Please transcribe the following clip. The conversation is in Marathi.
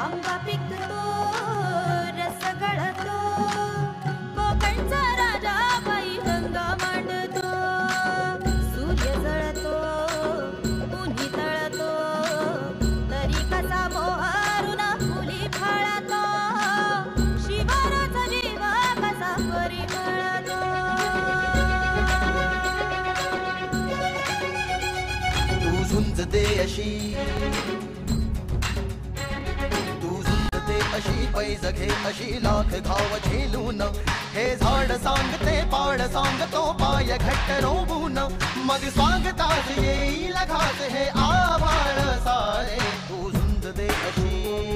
आंबा पिकतो रस गळतो कोकणचा राजा बाई गंगा मांडतो सूर्य जळतो उन्ही तळतो तरी कसा मोहरून फुली फाळतो शिवाराचा जीव कसा परिमळतो तू झुंजते अशी अशी पैज घे अशी लाख घाव झेलून हे झाड सांगते पाड सांगतो पाय घट्ट रोवून मग स्वागतास येईल घास हे आभाळ सारे तू झुंज दे अशी